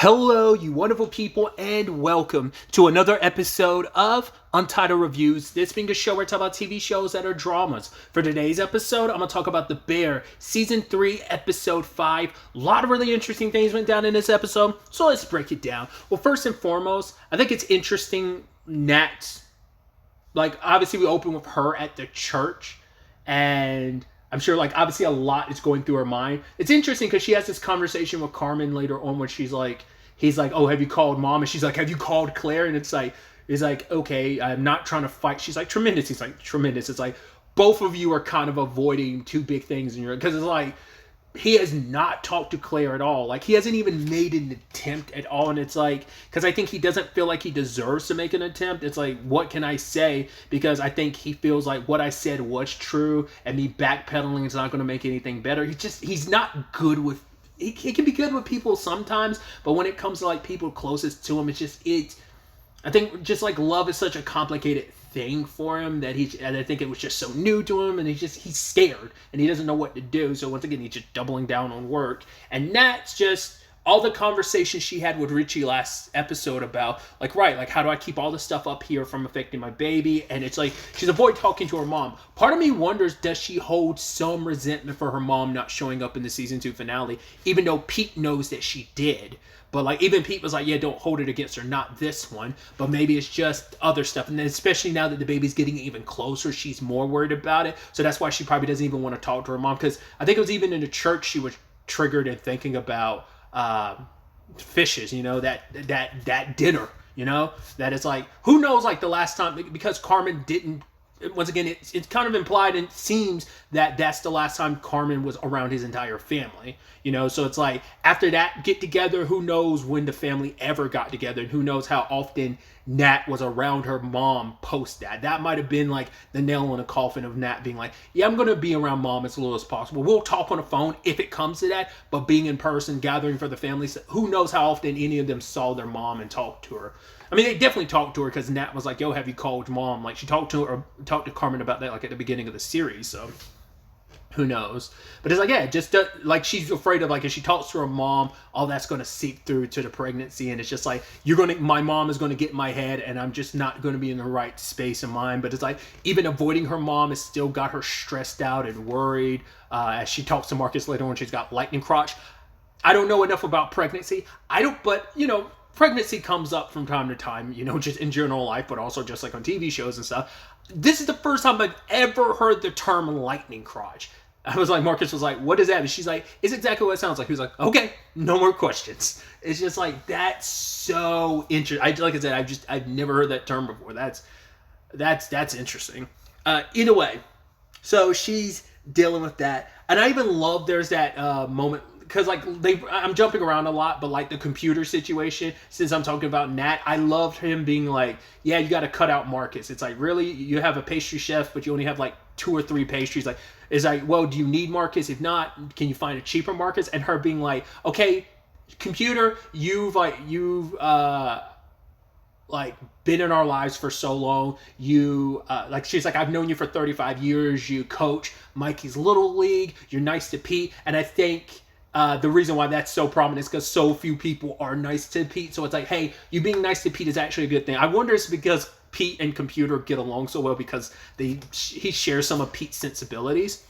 Hello, you wonderful people, and welcome to another episode of Untitled Reviews. This being a show where I talk about TV shows that are dramas. For today's episode, I'm going to talk about The Bear, Season 3, Episode 5. A lot of really interesting things went down in this episode, so let's break it down. Well, first and foremost, I think it's interesting Nat's, obviously we open with her at the church, and I'm sure, obviously a lot is going through her mind. It's interesting because she has this conversation with Carmen later on when he's like, oh, have you called mom? And she's like, have you called Claire? And it's like, okay, I'm not trying to fight. She's like, tremendous. He's like, tremendous. It's like, both of you are kind of avoiding two big things in your, because it's like, he has not talked to Claire at all. Like, he hasn't even made an attempt at all. And it's like, because I think he doesn't feel like he deserves to make an attempt. It's like, what can I say? Because I think he feels like what I said was true, and me backpedaling is not going to make anything better. He's not good with, he can be good with people sometimes, but when it comes to people closest to him, I think just love is such a complicated thing for him that and I think it was just so new to him, and he's scared and he doesn't know what to do. So once again, he's just doubling down on work. And Nat's just all the conversations she had with Richie last episode about how do I keep all this stuff up here from affecting my baby? And it's like she's avoiding talking to her mom. Part of me wonders, does she hold some resentment for her mom not showing up in the season 2 finale, even though Pete knows that she did? But even Pete was like, yeah, don't hold it against her, not this one. But maybe it's just other stuff. And then especially now that the baby's getting even closer, she's more worried about it. So that's why she probably doesn't even want to talk to her mom. Because I think it was even in the church she was triggered and thinking about fishes, that dinner, that it's like, who knows, the last time, because Carmen didn't, once again, it's kind of implied and it seems that that's the last time Carmen was around his entire family, so it's like, after that get together, who knows when the family ever got together, and who knows how often Nat was around her mom post that. That might have been the nail in the coffin of Nat being like, yeah, I'm going to be around mom as little as possible. We'll talk on the phone if it comes to that, but being in person, gathering for the family, who knows how often any of them saw their mom and talked to her. I mean, they definitely talked to her because Nat was like, yo, have you called mom? She talked to Carmen about that at the beginning of the series, so who knows? But it's just she's afraid of if she talks to her mom, all that's going to seep through to the pregnancy, and it's just my mom is going to get in my head, and I'm just not going to be in the right space of mind. But it's even avoiding her mom has still got her stressed out and worried. As she talks to Marcus later on, she's got lightning crotch. I don't know enough about pregnancy. Pregnancy comes up from time to time, just in general life, but also just on TV shows and stuff. This is the first time I've ever heard the term lightning crotch. I was like, Marcus was like, what is that? And she's like, it's exactly what it sounds like. He was like, okay, no more questions. It's just that's so interesting. I've never heard that term before. That's interesting. Either way, so she's dealing with that. And I even love there's that moment, because I'm jumping around a lot, but the computer situation, since I'm talking about Nat, I loved him being like, yeah, you got to cut out Marcus. It's really, you have a pastry chef, but you only have 2 or 3 pastries. Well, do you need Marcus? If not, can you find a cheaper Marcus? And her being like, okay, computer, you've been in our lives for so long. You she's like, I've known you for 35 years. You coach Mikey's Little League. You're nice to Pete. And I think the reason why that's so prominent is because so few people are nice to Pete. So it's hey, you being nice to Pete is actually a good thing. I wonder if it's because Pete and computer get along so well because he shares some of Pete's sensibilities.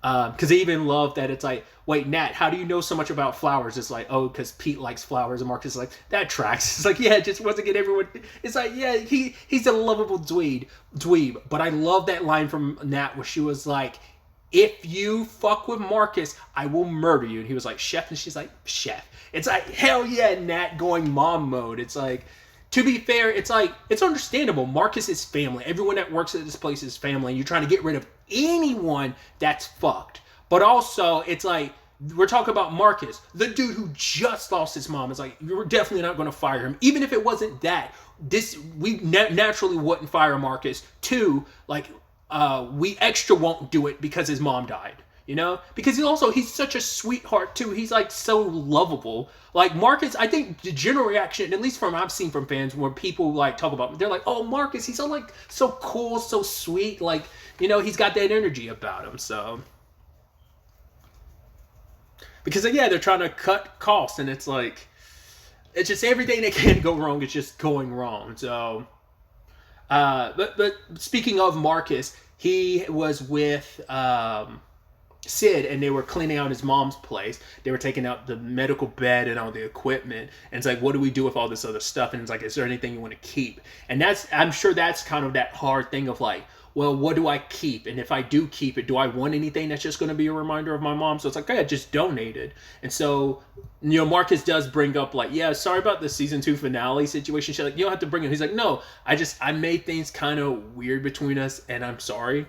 Because they even love that it's wait, Nat, how do you know so much about flowers? It's oh, because Pete likes flowers. And Marcus is that tracks. It's yeah, just once again, everyone, it's yeah, he's a lovable dweeb. But I love that line from Nat where she was if you fuck with Marcus, I will murder you. And he was chef. And she's chef. It's hell yeah, Nat going mom mode. It's to be fair, it's it's understandable. Marcus is family. Everyone that works at this place is family. And you're trying to get rid of anyone that's fucked. But also, it's we're talking about Marcus, the dude who just lost his mom. It's you're definitely not going to fire him. Even if it wasn't that, we naturally wouldn't fire Marcus. 2, we extra won't do it because his mom died. Because he's such a sweetheart too. He's so lovable. Marcus, I think the general reaction, at least from I've seen from fans, where people talk about him, they're oh, Marcus, he's so cool, so sweet. He's got that energy about him. So because yeah, they're trying to cut costs, and it's it's just everything that can go wrong is just going wrong. So, but speaking of Marcus, he was with Sid, and they were cleaning out his mom's place. They were taking out the medical bed and all the equipment. And it's like, what do we do with all this other stuff? And it's like, is there anything you want to keep? And I'm sure that's kind of that hard thing of like, well, what do I keep? And if I do keep it, do I want anything that's just going to be a reminder of my mom? So it's like, yeah, just donate it. And so, Marcus does bring up like, yeah, sorry about the season 2 finale situation. She's like, you don't have to bring it. He's like, no, I made things kind of weird between us, and I'm sorry.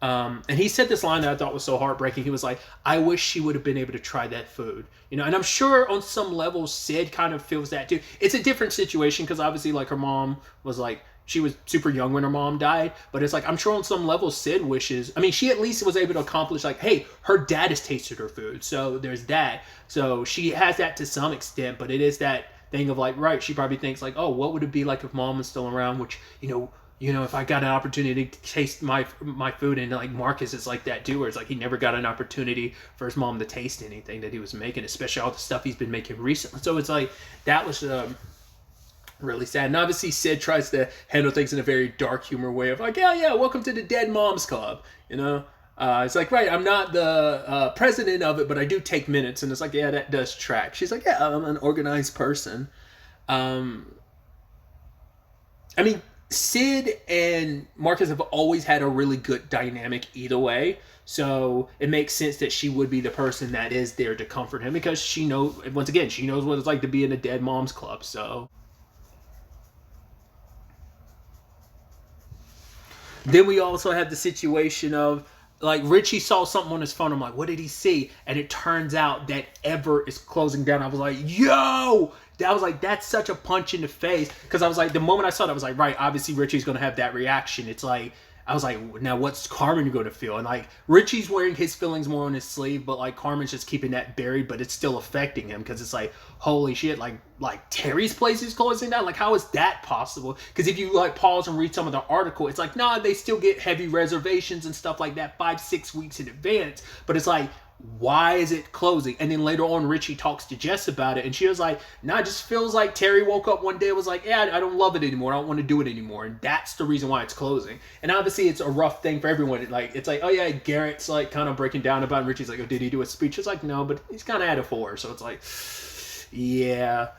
And he said this line that I thought was so heartbreaking. He was like, I wish she would have been able to try that food. And I'm sure on some level, Sid kind of feels that too. It's a different situation because obviously like her mom was like, she was super young when her mom died. But it's like, I'm sure on some level, Sid wishes, she at least was able to accomplish like, hey, her dad has tasted her food. So there's that. So she has that to some extent, but it is that thing of like, right, she probably thinks like, oh, what would it be like if mom was still around, which, if I got an opportunity to taste my food, and like Marcus is like that too, where it's like he never got an opportunity for his mom to taste anything that he was making, especially all the stuff he's been making recently. So it's like, that was really sad. And obviously Sid tries to handle things in a very dark humor way of like, yeah, welcome to the Dead Moms Club, it's like, right, I'm not the president of it, but I do take minutes. And it's like, yeah, that does track. She's like, yeah, I'm an organized person. Sid and Marcus have always had a really good dynamic either way. So it makes sense that she would be the person that is there to comfort him, because she knows what it's like to be in a Dead Moms Club. So then we also have the situation of like Richie saw something on his phone. I'm like, what did he see? And it turns out that Ever is closing down. I was like, yo! That's such a punch in the face. Because I was like, the moment I saw that, I was like, right, obviously Richie's going to have that reaction. It's like, I was like, now what's Carmen going to feel? And like, Richie's wearing his feelings more on his sleeve, but like Carmen's just keeping that buried, but it's still affecting him because it's like, holy shit, like Terry's place is closing down. Like, how is that possible? Because if you like pause and read some of the article, it's like, nah, they still get heavy reservations and stuff like that 5-6 weeks in advance. But it's like, why is it closing? And then later on, Richie talks to Jess about it, and she was like, nah, it just feels like Terry woke up one day and was like, yeah, I don't love it anymore. I don't want to do it anymore. And that's the reason why it's closing. And obviously, it's a rough thing for everyone. It's like, oh yeah, Garrett's like kind of breaking down about it. And Richie's like, oh, did he do a speech? It's like, no, but he's kind of at a 4. So it's like, yeah.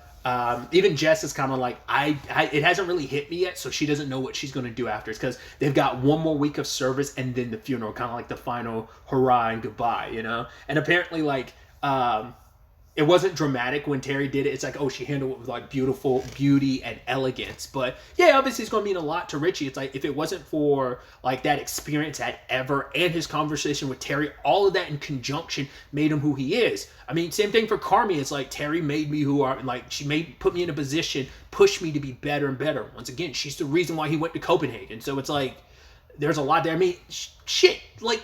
Even Jess is kind of like, it hasn't really hit me yet, so she doesn't know what she's going to do after. It's because they've got one more week of service and then the funeral, kind of like the final hurrah and goodbye, And apparently, like, it wasn't dramatic when Terry did it. It's like, oh, she handled it with like beautiful beauty and elegance. But yeah, obviously it's going to mean a lot to Richie. It's like, if it wasn't for like that experience at Ever and his conversation with Terry, all of that in conjunction made him who he is. Same thing for Carmi. It's like, Terry made me who I, like, put me in a position, pushed me to be better and better. Once again, she's the reason why he went to Copenhagen. So it's like, there's a lot there. Shit, like,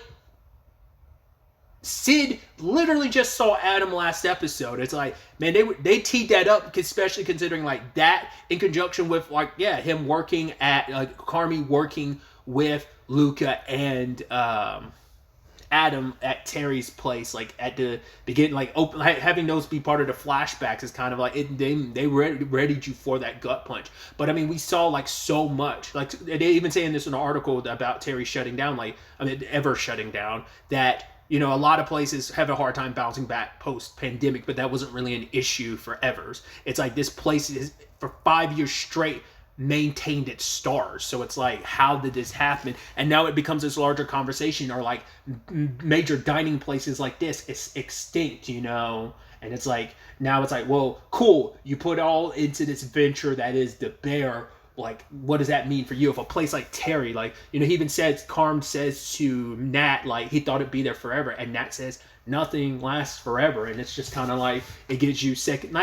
Sid literally just saw Adam last episode. It's like, man, they teed that up, especially considering like that in conjunction with like, yeah, him working at like Carmi working with Luca and Adam at Terry's place, like at the beginning, like having those be part of the flashbacks is kind of like they readied you for that gut punch. But we saw like so much, like they even saying this in an article about Terry shutting down, like Ever shutting down, that a lot of places have a hard time bouncing back post-pandemic, but that wasn't really an issue for Evers. It's like this place is, for 5 years straight, maintained its stars. So it's like, how did this happen? And now it becomes this larger conversation, or like major dining places like this is extinct, And it's like, now it's like, well, cool. You put all into this venture that is the Bear. Like, what does that mean for you? If a place like Terry, like, he even says, Carm says to Nat, like, he thought it'd be there forever. And Nat says, nothing lasts forever. And it's just kind of like, it gives you second,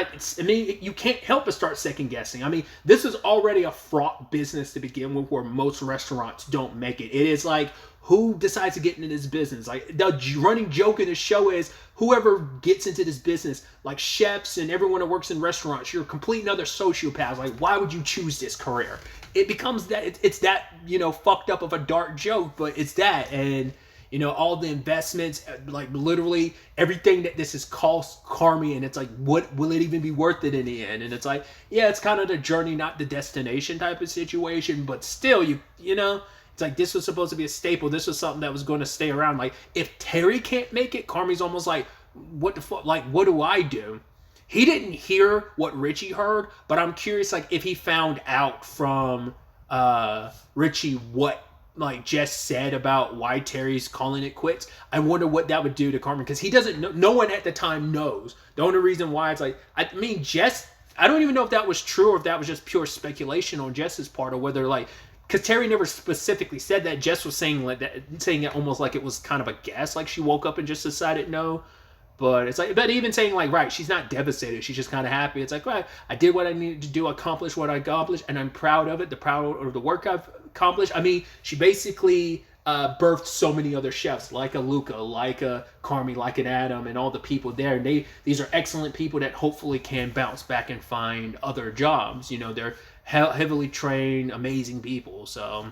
you can't help but start second guessing. This is already a fraught business to begin with, where most restaurants don't make it. It is like, who decides to get into this business? Like, the running joke in the show is, whoever gets into this business, like chefs and everyone that works in restaurants, you're a complete another sociopath. Like, why would you choose this career? It becomes that, it's that, fucked up of a dark joke, but it's that. And, you know, all the investments, like literally everything that this has cost Carmi, and it's like, what will it even be worth it in the end? And it's like, yeah, it's kind of the journey, not the destination type of situation, but still, you know, it's like this was supposed to be a staple. This was something that was going to stay around. Like if Terry can't make it, Carmi's almost like, what the fuck? Like, what do I do? He didn't hear what Richie heard, but I'm curious, like, if he found out from Richie what, like, Jess said about why Terry's calling it quits. I wonder what that would do to Carmen, because he doesn't know. No one at the time knows. The only reason why it's like, I mean, Jess, I don't even know if that was true or if that was just pure speculation on Jess's part, or whether, like, because Terry never specifically said that. Jess was saying like that, saying it almost like it was kind of a guess, like she woke up and just decided no. But it's like, but even saying like, right, she's not devastated. She's just kind of happy. It's like, right, I did what I needed to do, accomplished what I accomplished, and I'm proud of it. Proud of the work I've accomplished. I mean, she basically birthed so many other chefs, like a Luca, like a Carmi, like an Adam, and all the people there. And these are excellent people that hopefully can bounce back and find other jobs. You know, they're heavily trained, amazing people. So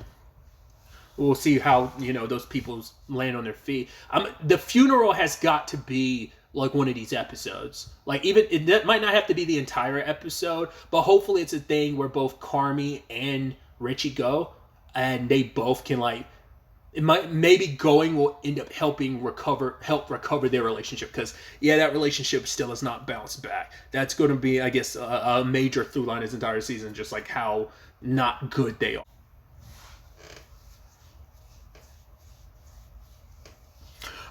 we'll see how, you know, those people land on their feet. The funeral has got to be like one of these episodes. Like, even it might not have to be the entire episode, but hopefully it's a thing where both Carmi and Richie go, and they both can, like, it might, maybe going will end up help recover their relationship, because yeah, that relationship still has not bounced back. That's going to be, I guess, a major through line this entire season, just like how not good they are.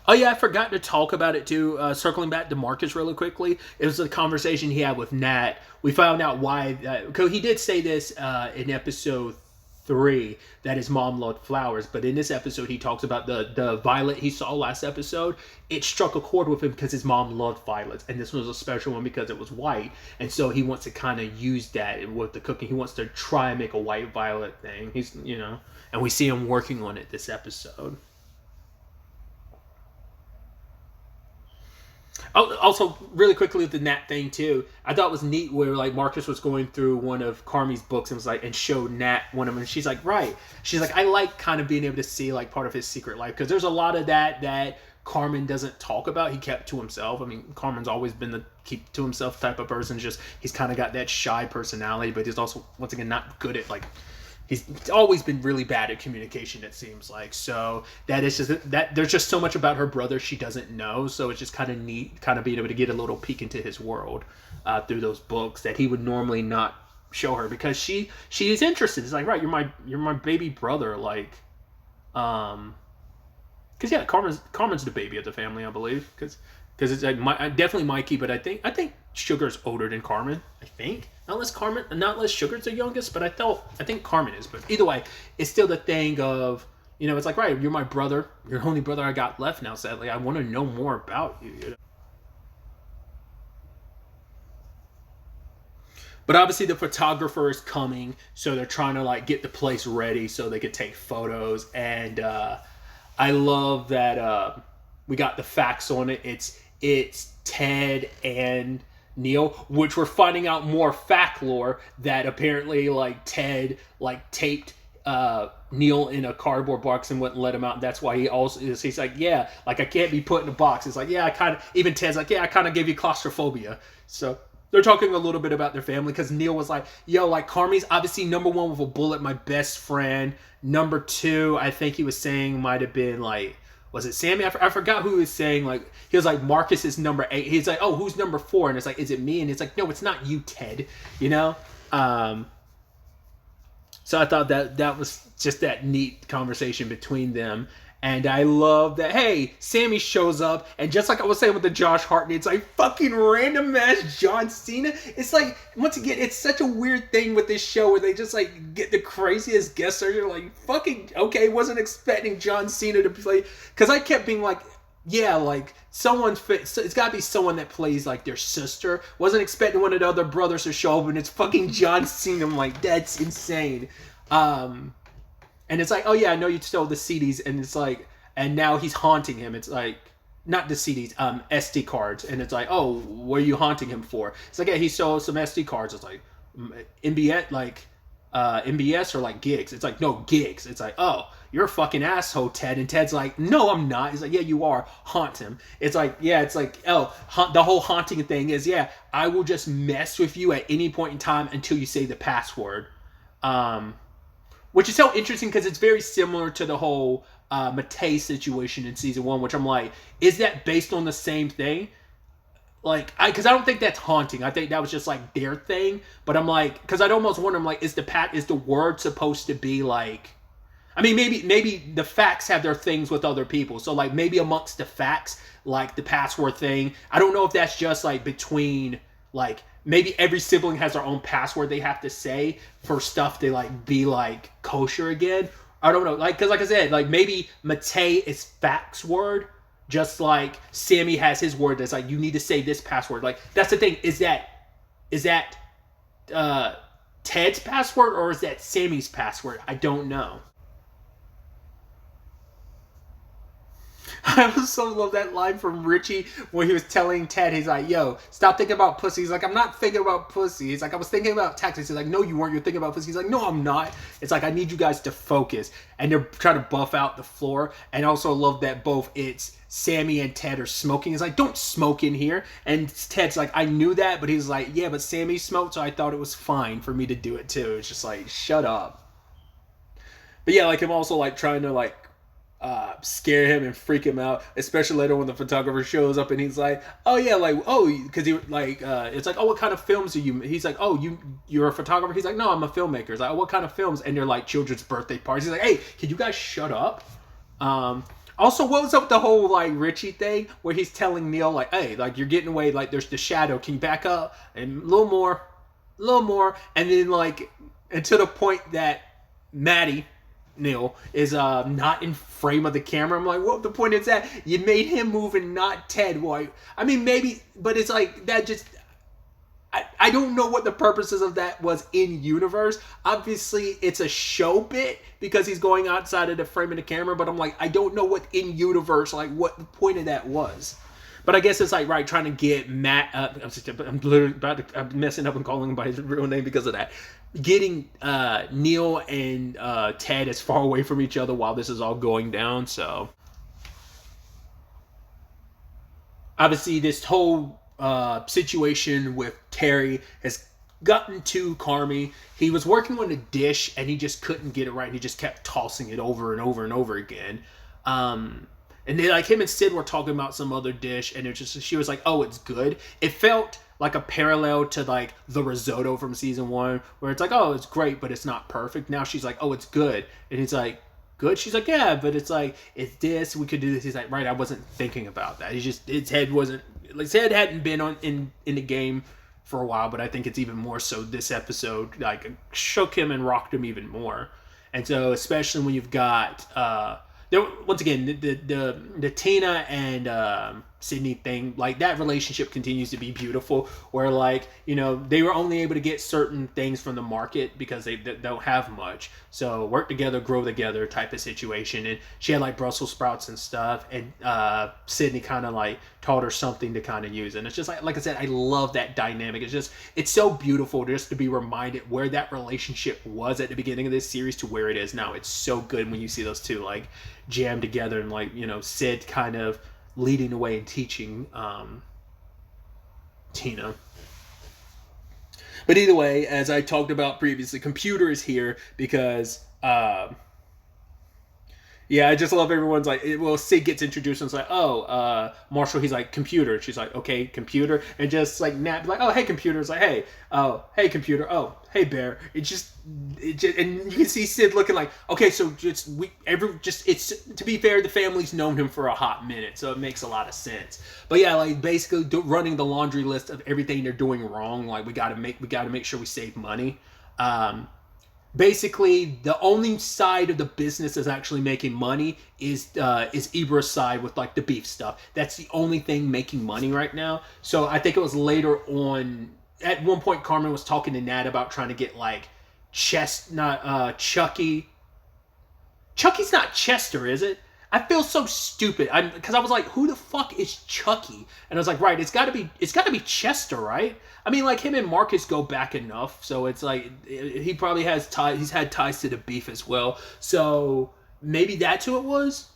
Oh yeah, I forgot to talk about it too. Circling back to Marcus really quickly, it was a conversation he had with Nat. We found out why. Because he did say this in episode 3 that his mom loved flowers, but in this episode he talks about the violet he saw last episode. It struck a chord with him because his mom loved violets, and this was a special one because it was white, and so he wants to kind of use that with the cooking. He wants to try and make a white violet thing. He's, you know, and we see him working on it this episode. Oh, also, really quickly with the Nat thing too, I thought it was neat where like Marcus was going through one of Carmi's books and was like, and showed Nat one of them, and she's like, right. She's like, I like kind of being able to see like part of his secret life, because there's a lot of that Carmen doesn't talk about. He kept to himself. I mean, Carmen's always been the keep to himself type of person. Just he's kind of got that shy personality, but he's also, once again, not good at like. He's always been really bad at communication, it seems like. So that is just that there's just so much about her brother she doesn't know. So it's just kind of neat, kind of being able to get a little peek into his world through those books that he would normally not show her, because she is interested. It's like, right, you're my baby brother, like, because yeah, Carmen's the baby of the family, I believe, because it's like definitely Mikey, but I think Sugar's older than Carmen. I think. Not unless Sugar's the youngest, but I think Carmen is. But either way, it's still the thing of, you know, it's like, right, you're my brother. You're the only brother I got left now, sadly. I want to know more about you. You know? But obviously the photographer is coming, so they're trying to like get the place ready so they could take photos. And I love that we got the facts on it. It's Ted and Neil, which we're finding out more fact lore that apparently like Ted like taped Neil in a cardboard box and wouldn't let him out. And that's why he's like, yeah, like I can't be put in a box. It's like, yeah, even Ted's like, yeah, I kind of gave you claustrophobia. So they're talking a little bit about their family, because Neil was like, yo, like Carmi's obviously number 1 with a bullet, my best friend. Number 2, I think he was saying might have been like, was it Sammy? I forgot who he was saying. Like, he was like, Marcus is number 8. He's like, oh, who's number 4? And it's like, is it me? And it's like, no, it's not you, Ted. You know? So I thought that was just that neat conversation between them. And I love that, hey, Sammy shows up, and just like I was saying with the Josh Hartnett, it's like fucking random ass John Cena. It's like, once again, it's such a weird thing with this show where they just like get the craziest guest stars. You're like, fucking, okay, wasn't expecting John Cena to play, because I kept being like, yeah, like it's got to be someone that plays like their sister. Wasn't expecting one of the other brothers to show up, and it's fucking John Cena. I'm like, that's insane. And it's like, oh yeah, I know you stole the CDs, and it's like, and now he's haunting him. It's like, not the CDs, SD cards, and it's like, oh, what are you haunting him for? It's like, yeah, he stole some SD cards. It's like, NBA, like, MBS or like gigs? It's like, no, gigs. It's like, oh, you're a fucking asshole, Ted. And Ted's like, no, I'm not. He's like, yeah, you are. Haunt him. It's like, yeah, it's like, oh, the whole haunting thing is, yeah, I will just mess with you at any point in time until you say the password. Which is so interesting because it's very similar to the whole Matei situation in season 1, which I'm like, is that based on the same thing? Like, because I don't think that's haunting. I think that was just like their thing. But I'm like, because I'd almost wonder, I'm like, is the word supposed to be like, I mean, maybe the facts have their things with other people. So like maybe amongst the facts, like the password thing, I don't know if that's just like between like, maybe every sibling has their own password they have to say for stuff to like be like kosher again. I don't know. Like, because like I said, like maybe Matei is facts word, just like Sammy has his word that's like, you need to say this password. Like, that's the thing. Is that Ted's password or is that Sammy's password? I don't know. I also love that line from Richie when he was telling Ted, he's like, yo, stop thinking about pussy. He's like, I'm not thinking about pussy. He's like, I was thinking about taxes. He's like, no, you weren't. You're thinking about pussy. He's like, no, I'm not. It's like, I need you guys to focus. And they're trying to buff out the floor. And also love that both it's Sammy and Ted are smoking. He's like, don't smoke in here. And Ted's like, I knew that. But he's like, yeah, but Sammy smoked, so I thought it was fine for me to do it too. It's just like, shut up. But yeah, like him also like trying to like, scare him and freak him out, especially later when the photographer shows up and he's like, oh yeah, like, oh, because he like it's like, oh, what kind of films are you? He's like, oh, you're a photographer? He's like, no, I'm a filmmaker. It's like, oh, what kind of films? And they're like children's birthday parties. He's like, hey, can you guys shut up? Also, what was up with the whole like Richie thing where he's telling Neil like, hey, like you're getting away, like there's the shadow, can you back up and a little more, and then like until the point that Maddie, Neil, is not in frame of the camera. I'm like, what the point is that? You made him move and not Ted. Why? I mean, maybe, but it's like, that just, I don't know what the purposes of that was in universe. Obviously, it's a show bit because he's going outside of the frame of the camera, but I'm like, I don't know what in universe, like what the point of that was. But I guess it's like, right, trying to get Matt, I'm literally I'm messing up and calling him by his real name because of that. Getting Neil and Ted as far away from each other while this is all going down. So obviously this whole situation with Terry has gotten to Carmy. He was working on a dish and he just couldn't get it right. And he just kept tossing it over and over and over again. And then like him and Sid were talking about some other dish and it just, she was like, oh, it's good. It felt like a parallel to like the risotto from season 1 where it's like, oh, it's great, but it's not perfect. Now she's like, oh, it's good. And he's like, good? She's like, yeah, but it's like, it's this, we could do this. He's like, right, I wasn't thinking about that. He's just, his head wasn't, like his head hadn't been on in the game for a while, but I think it's even more so this episode, like shook him and rocked him even more. And so, especially when you've got, once again, the Tina and Sydney thing, like that relationship continues to be beautiful where like, you know, they were only able to get certain things from the market because they don't have much. So work together, grow together type of situation. And she had like Brussels sprouts and stuff. And Sydney kind of like taught her something to kind of use. And it's just like I said, I love that dynamic. It's so beautiful just to be reminded where that relationship was at the beginning of this series to where it is now. It's so good when you see those two like jam together and like, you know, Sid kind of leading the way and teaching Tina. But either way, as I talked about previously, computer is here because yeah, I just love everyone's like, well, Sid gets introduced and it's like, oh, Marshall, he's like, computer. She's like, okay, computer. And just like, Nat, like, oh, hey, computer. It's like, hey, oh, hey, computer. Oh, hey, Bear. It just, and you can see Sid looking like, okay, so it's, to be fair, the family's known him for a hot minute, so it makes a lot of sense. But yeah, like basically running the laundry list of everything they're doing wrong. Like we got to make sure we save money. Basically, the only side of the business that's actually making money is Ibra's side with like the beef stuff. That's the only thing making money right now. So I think it was later on. At one point, Carmen was talking to Nat about trying to get like Chucky. Chucky's not Chester, is it? I feel so stupid. Because I was like, who the fuck is Chucky? And I was like, right, it's got to be Chester, right? I mean, like him and Marcus go back enough, so it's like he probably has ties. He's had ties to the beef as well, so maybe that's who it was.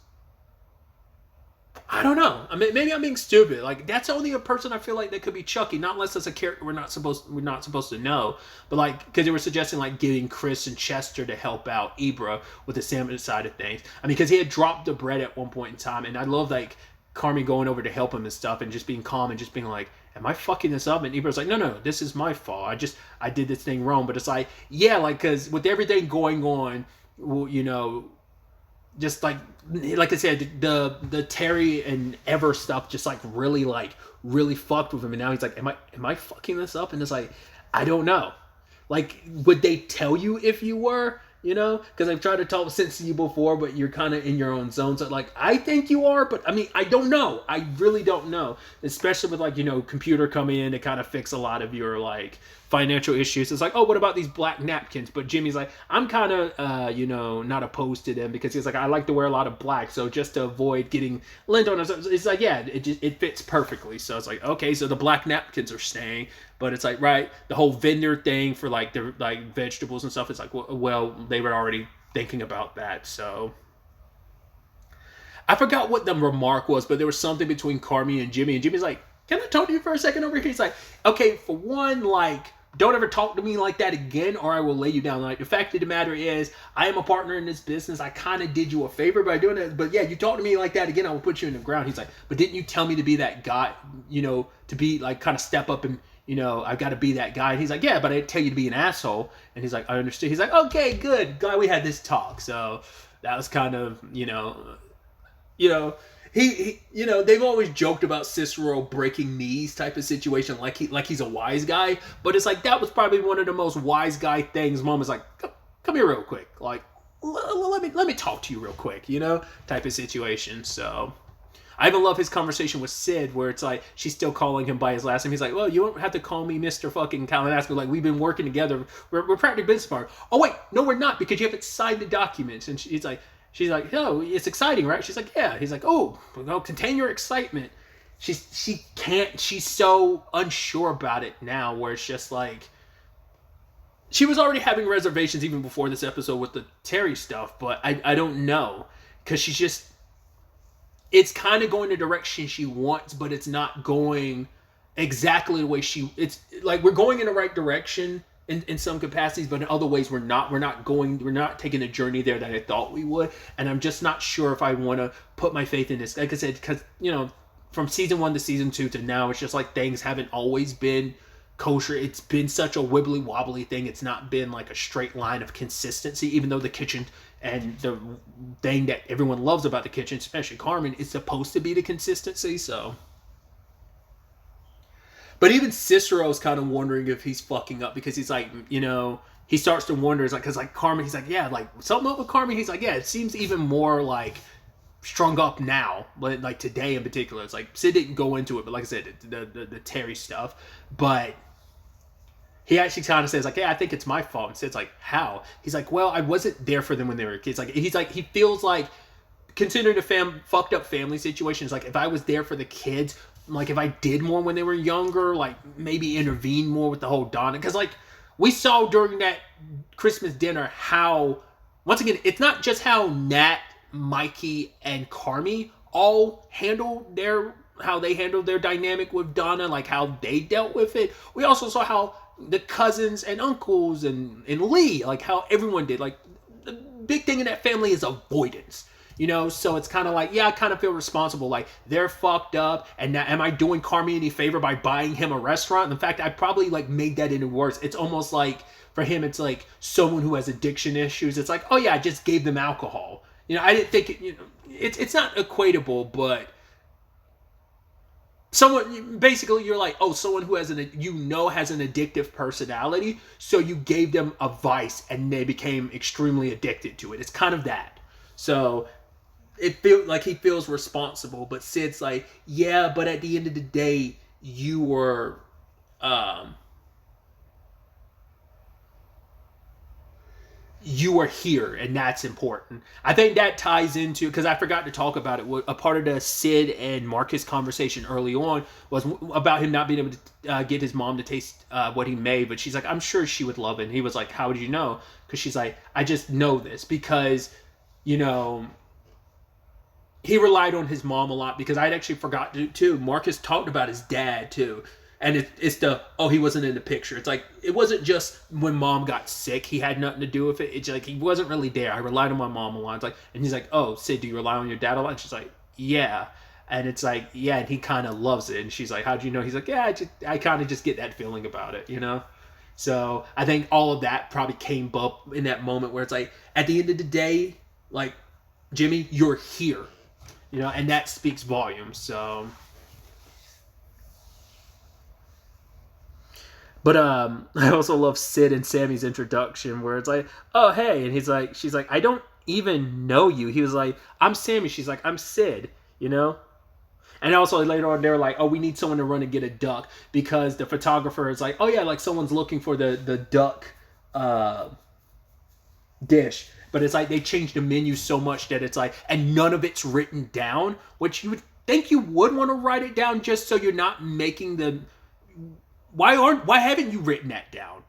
I don't know. I mean, maybe I'm being stupid. Like that's only a person I feel like that could be Chucky, not unless it's a character we're not supposed to know. But like because they were suggesting like getting Chris and Chester to help out Ibra with the salmon side of things. I mean, because he had dropped the bread at one point in time, and I love like Carmi going over to help him and stuff, and just being calm and just being like, "Am I fucking this up?" And Ibra's like, "No, this is my fault. I did this thing wrong." But it's like, yeah, like because with everything going on, well, you know, just like I said, the Terry and Ever stuff just really fucked with him, and now he's like, am I fucking this up? And it's like, I don't know. Like, would they tell you if you were? You know, because I've tried to talk sense to you before, but you're kind of in your own zone. So like, I think you are, but I mean, I don't know. I really don't know. Especially with like, you know, computer coming in to kind of fix a lot of your like financial issues. It's like, oh, what about these black napkins? But Jimmy's like, I'm kind of, you know, not opposed to them because he's like, I like to wear a lot of black, so just to avoid getting lint on us. It's like, yeah, it fits perfectly. So it's like, okay, so the black napkins are staying. But it's like, right, the whole vendor thing for like the like vegetables and stuff. It's like, well, they were already thinking about that. So I forgot what the remark was, but there was something between Carmi and Jimmy. And Jimmy's like, can I talk to you for a second over here? He's like, okay, for one, like, don't ever talk to me like that again, or I will lay you down. Like, the fact of the matter is, I am a partner in this business. I kind of did you a favor by doing it. But yeah, you talk to me like that again, I will put you in the ground. He's like, but didn't you tell me to be that guy, you know, to be like kind of step up and, you know, I've got to be that guy. And he's like, yeah, but I didn't tell you to be an asshole. And he's like, I understood. He's like, okay, good. Glad we had this talk. So that was kind of, you know, he you know, they've always joked about Cicero breaking knees type of situation, like he's a wise guy. But it's like, that was probably one of the most wise guy things. Mom was like, come here real quick. Like, let me talk to you real quick, you know, type of situation. So I even love his conversation with Sid, where it's like she's still calling him by his last name. He's like, well, you don't have to call me Mr. fucking Kalinowski. Like, we've been working together. We're practically business partners. Oh, wait, no, we're not, because you haven't signed the documents. And she's like, oh, it's exciting, right? She's like, yeah. He's like, oh, well, contain your excitement. She can't. She's so unsure about it now, where it's just like, she was already having reservations even before this episode with the Terry stuff, but I don't know, because she's just, it's kind of going the direction she wants, but it's not going exactly the way it's like, we're going in the right direction in some capacities, but in other ways we're not taking the journey there that I thought we would. And I'm just not sure if I want to put my faith in this. Like I said, because, you know, from season 1 to season 2 to now, it's just like things haven't always been kosher. It's been such a wibbly wobbly thing. It's not been like a straight line of consistency, even though the kitchen and the thing that everyone loves about the kitchen, especially Carmen, is supposed to be the consistency. So, but even Cicero's kind of wondering if he's fucking up, because he's like, you know, he starts to wonder, it's like, because like Carmen, he's like, yeah, like something up with Carmen. He's like, yeah, it seems even more like strung up now, but like today in particular. It's like Sid didn't go into it, but like I said, the Terry stuff, but he actually kind of says like, yeah, I think it's my fault. And Sid's like, how? He's like, well, I wasn't there for them when they were kids. Like, he's like, he feels like, considering the fucked up family situations, like if I was there for the kids, like if I did more when they were younger, like maybe intervene more with the whole Donna, because like we saw during that Christmas dinner how, once again, it's not just how Nat, Mikey, and Carmi all how they handled their dynamic with Donna, like how they dealt with it. We also saw how the cousins and uncles and Lee, like how everyone did. Like, the big thing in that family is avoidance, you know? So it's kind of like, yeah, I kind of feel responsible. Like, they're fucked up, and now am I doing Carmi any favor by buying him a restaurant? And in fact, I probably like made that any worse. It's almost like, for him, it's like someone who has addiction issues. It's like, oh yeah, I just gave them alcohol. You know, I didn't think it, you know, it's not equatable, but someone, basically you're like, oh, someone who has has an addictive personality, so you gave them a vice and they became extremely addicted to it. It's kind of that. So it feels like he feels responsible, but Sid's like, yeah, but at the end of the day, you were you are here, and that's important. I think that ties into, because I forgot to talk about it, a part of the Sid and Marcus conversation early on was about him not being able to get his mom to taste what he made, but she's like, I'm sure she would love it. And he was like, how would you know? Because she's like, I just know this because, you know, he relied on his mom a lot, because I'd actually forgot to too. Marcus talked about his dad too. And it's he wasn't in the picture. It's like, it wasn't just when mom got sick, he had nothing to do with it. It's like, he wasn't really there. I relied on my mom a lot. It's like, and he's like, oh, Sid, do you rely on your dad a lot? And she's like, yeah. And it's like, yeah, and he kind of loves it. And she's like, how'd you know? He's like, yeah, I kind of just get that feeling about it, you know? So I think all of that probably came up in that moment where it's like, at the end of the day, like, Jimmy, you're here, you know? And that speaks volumes, so... But I also love Sid and Sammy's introduction where it's like, oh, hey. And she's like, I don't even know you. He was like, I'm Sammy. She's like, I'm Sid, you know? And also later on, they were like, oh, we need someone to run and get a duck, because the photographer is like, oh, yeah, like someone's looking for the duck dish. But it's like they changed the menu so much that it's like, and none of it's written down, which you would think you would want to write it down just so you're not making the... Why haven't you written that down?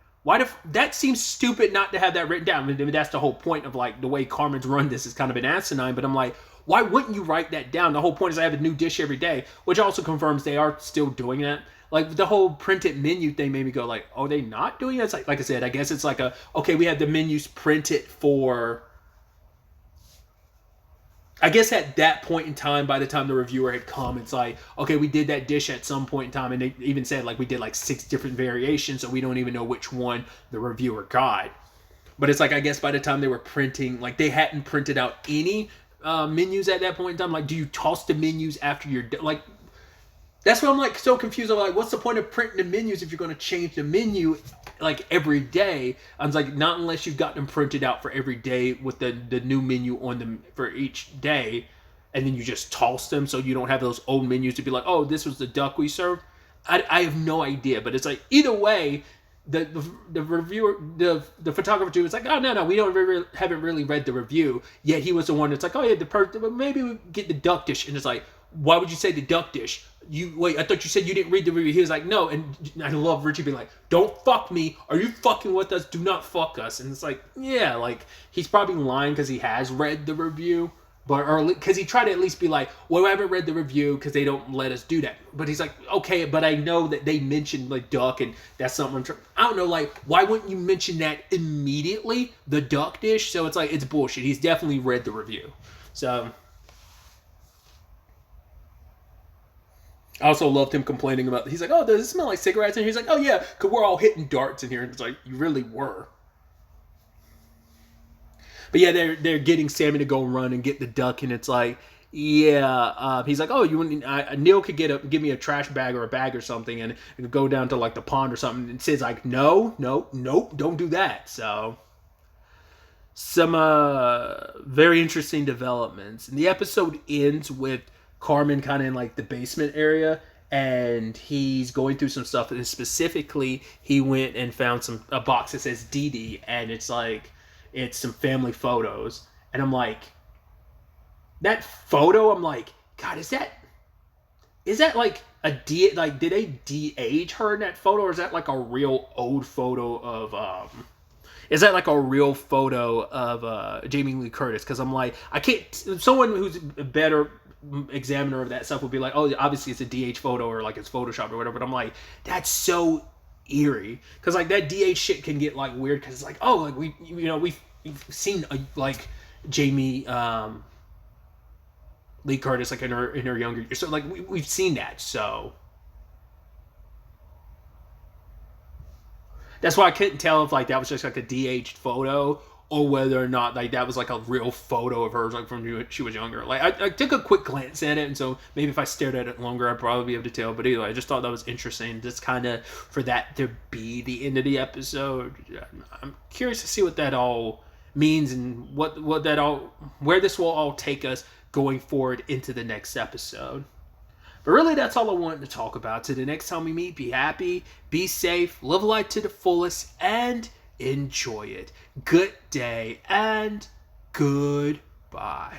That seems stupid not to have that written down. I mean, that's the whole point of like the way Carmen's run this is kind of an asinine, but I'm like, why wouldn't you write that down? The whole point is I have a new dish every day, which also confirms they are still doing that. Like the whole printed menu thing made me go like, are they not doing that? It's like I said, I guess it's like okay, we have the menus printed for... I guess at that point in time, by the time the reviewer had come, it's like, okay, we did that dish at some point in time, and they even said like we did like 6 different variations, so we don't even know which one the reviewer got. But it's like, I guess by the time they were printing, like they hadn't printed out any menus at that point in time. Like, do you toss the menus after you're like? That's why I'm like so confused. I'm like, what's the point of printing the menus if you're going to change the menu like every day? I was like, not unless you've got them printed out for every day with the new menu on them for each day, and then you just toss them so you don't have those old menus to be like, oh, this was the duck we served. I have no idea, but it's like either way, the reviewer, the photographer too, was like, oh no, we haven't really read the review yet. He was the one that's like, oh yeah, maybe we get the duck dish, and it's like, why would you say the duck dish? I thought you said you didn't read the review. He was like, no. And I love Richie being like, don't fuck me. Are you fucking with us? Do not fuck us. And it's like, yeah, like he's probably lying because he has read the review, or because he tried to at least be like, well, I haven't read the review because they don't let us do that. But he's like, okay, but I know that they mentioned like duck, and that's something I don't know, like, why wouldn't you mention that immediately, the duck dish? So it's like, it's bullshit. He's definitely read the review. So... I also loved him complaining about, he's like, oh, does it smell like cigarettes in here? He's like, oh yeah, because we're all hitting darts in here. And it's like, you really were. But yeah, they're getting Sammy to go run and get the duck, and it's like, yeah, he's like, oh, Neil could give me a trash bag or a bag or something, and go down to like the pond or something. And Sid's like, nope, don't do that. So some very interesting developments. And the episode ends with Carmen kind of in like the basement area, and he's going through some stuff, and specifically he went and found a box that says Dee Dee, and it's some family photos, and I'm like, that photo, I'm like, God, is that like did they de-age her in that photo, or is that like a real old photo of is that like a real photo of Jamie Lee Curtis? Because I'm like, I can't, someone who's a better examiner of that stuff would be like, oh, obviously it's a DH photo or like it's Photoshop or whatever. But I'm like, that's so eerie, because like that DH shit can get like weird, because it's like, oh, like we've seen like Jamie Lee Curtis like in her younger years, so like we've seen that, so that's why I couldn't tell if like that was just like a DH photo, or whether or not like that was like a real photo of her like from when she was younger. Like I took a quick glance at it, and so maybe if I stared at it longer, I'd probably be able to tell. But anyway, I just thought that was interesting, just kind of for that to be the end of the episode. I'm curious to see what that all means, and where this will all take us going forward into the next episode. But really, that's all I wanted to talk about. Till the next time we meet, be happy, be safe, live life to the fullest, and enjoy it. Good day and goodbye.